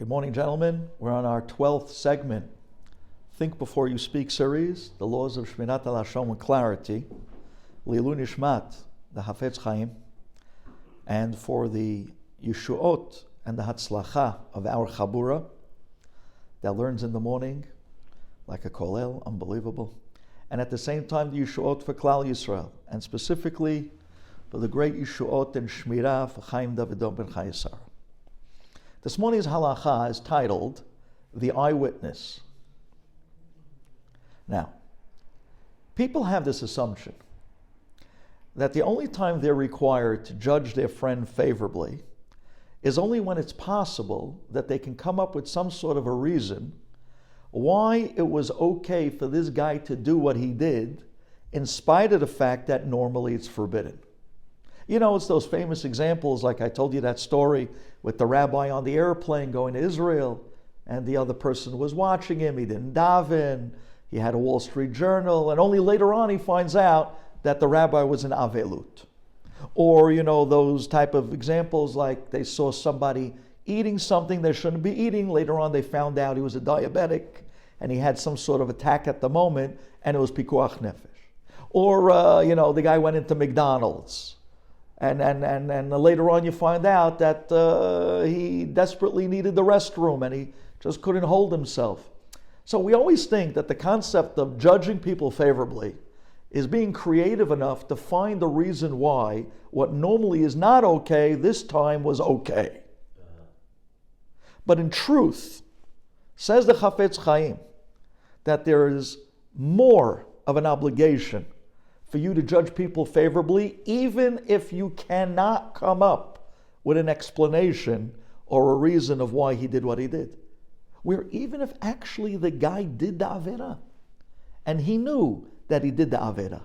Good morning, gentlemen. We're on our 12th segment, Think Before You Speak series, the laws of Shemirat Halashon with clarity, Lilu Nishmat, the Hafetz Chaim, and for the Yeshuot and the Hatzlacha of our Chabura that learns in the morning, like a Kolel, unbelievable, and at the same time the Yeshuot for Klal Yisrael, and specifically for the great Yeshuot and Shemirat for Chaim Davidon ben Chayesar. This morning's halacha is titled, The Eyewitness. Now, people have this assumption that the only time they're required to judge their friend favorably is only when it's possible that they can come up with some sort of a reason why it was okay for this guy to do what he did, in spite of the fact that normally it's forbidden. You know, it's those famous examples, like I told you that story with the rabbi on the airplane going to Israel, and the other person was watching him, he didn't daven, he had a Wall Street Journal, and only later on he finds out that the rabbi was an avelut. Or, you know, those type of examples like they saw somebody eating something they shouldn't be eating, later on they found out he was a diabetic, and he had some sort of attack at the moment, and it was pikuach nefesh. Or, you know, the guy went into McDonald's, and later on you find out that he desperately needed the restroom and he just couldn't hold himself. So we always think that the concept of judging people favorably is being creative enough to find the reason why what normally is not okay, this time was okay. But in truth, says the Chafetz Chaim, that there is more of an obligation for you to judge people favorably, even if you cannot come up with an explanation or a reason of why he did what he did. Where even if actually the guy did the Avera, and he knew that he did the Avera,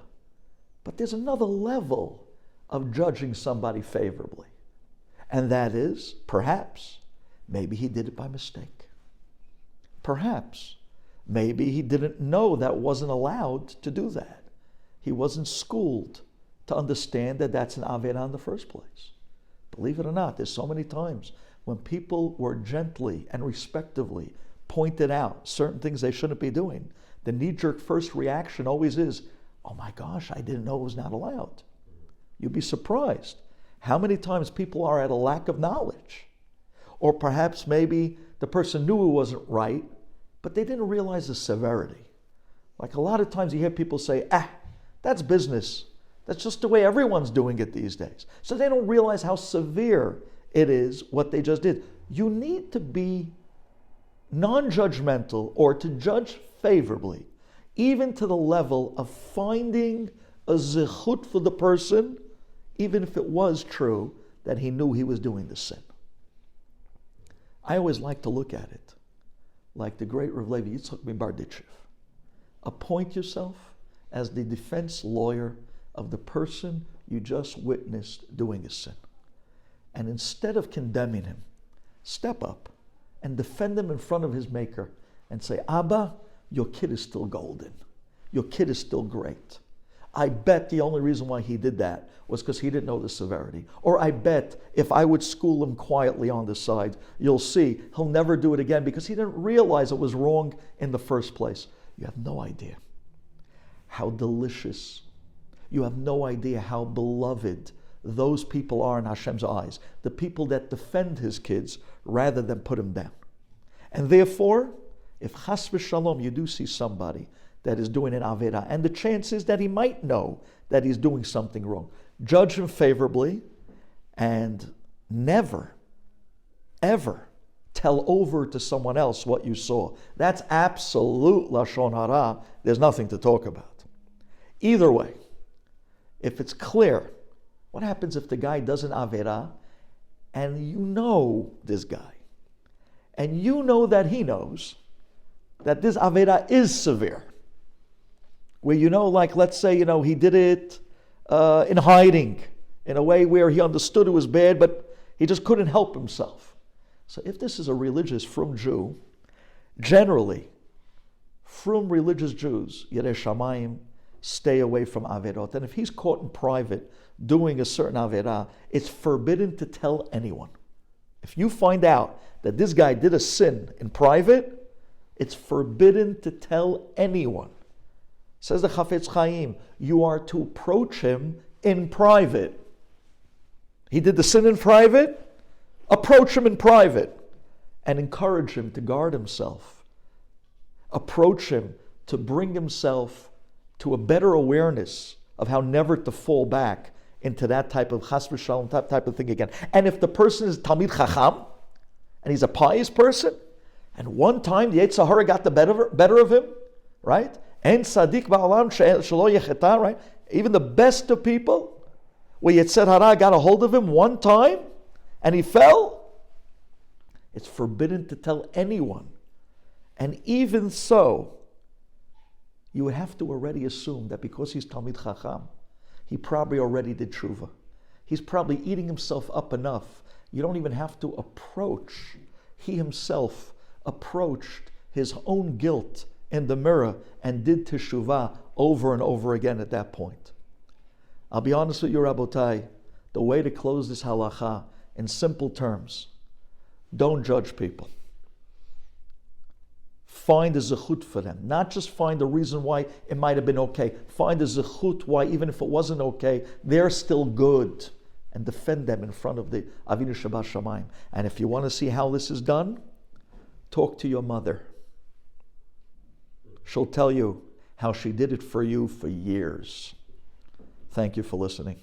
but there's another level of judging somebody favorably. And that is, perhaps, maybe he did it by mistake. Perhaps, maybe he didn't know that wasn't allowed to do that. He wasn't schooled to understand that that's an Avera in the first place. Believe it or not, there's so many times when people were gently and respectively pointed out certain things they shouldn't be doing, the knee-jerk first reaction always is, oh my gosh, I didn't know it was not allowed. You'd be surprised how many times people are at a lack of knowledge. Or perhaps maybe the person knew it wasn't right, but they didn't realize the severity. Like a lot of times you hear people say, that's business. That's just the way everyone's doing it these days. So they don't realize how severe it is what they just did. You need to be non-judgmental or to judge favorably, even to the level of finding a zichut for the person, even if it was true that he knew he was doing the sin. I always like to look at it like the great Rav Levi Yitzchak ben Barditchev. Appoint yourself as the defense lawyer of the person you just witnessed doing a sin. And instead of condemning him, step up and defend him in front of his maker and say, Abba, your kid is still golden. Your kid is still great. I bet the only reason why he did that was because he didn't know the severity. Or I bet if I would school him quietly on the side, you'll see he'll never do it again because he didn't realize it was wrong in the first place. You have no idea how delicious, you have no idea how beloved those people are in Hashem's eyes, the people that defend his kids rather than put him down. And therefore, if chas v'shalom you do see somebody that is doing an Avera, and the chance is that he might know that he's doing something wrong, judge him favorably and never, ever tell over to someone else what you saw. That's absolute Lashon Hara. There's nothing to talk about. Either way, if it's clear, what happens if the guy does an Avera and you know this guy and you know that he knows that this Avera is severe? Where you know, like let's say, you know, he did it in hiding in a way where he understood it was bad, but he just couldn't help himself. So if this is a religious, frum Jew, generally, frum religious Jews, Yerei Shamayim, stay away from Averot. And if he's caught in private doing a certain Averah, it's forbidden to tell anyone. If you find out that this guy did a sin in private, it's forbidden to tell anyone. Says the Chafetz Chaim, you are to approach him in private. He did the sin in private, approach him in private and encourage him to guard himself. Approach him to bring himself to a better awareness of how never to fall back into that type of chas v'shalom type of thing again. And if the person is Talmid Chacham, and he's a pious person, and one time the Yetzer Hara got the better of him, right? And Tzaddik ba'olam shelo yecheta, right? Even the best of people, where Yetzer Hara got a hold of him one time, and he fell, it's forbidden to tell anyone. And even so, you would have to already assume that because he's Talmid Chacham, he probably already did tshuva. He's probably eating himself up enough. You don't even have to approach. He himself approached his own guilt in the mirror and did teshuvah over and over again at that point. I'll be honest with you, Rabotai, the way to close this halacha in simple terms, don't judge people. Find a zechut for them. Not just find a reason why it might have been okay. Find a zechut why even if it wasn't okay, they're still good. And defend them in front of the Avinu Shabbat Shamayim. And if you want to see how this is done, talk to your mother. She'll tell you how she did it for you for years. Thank you for listening.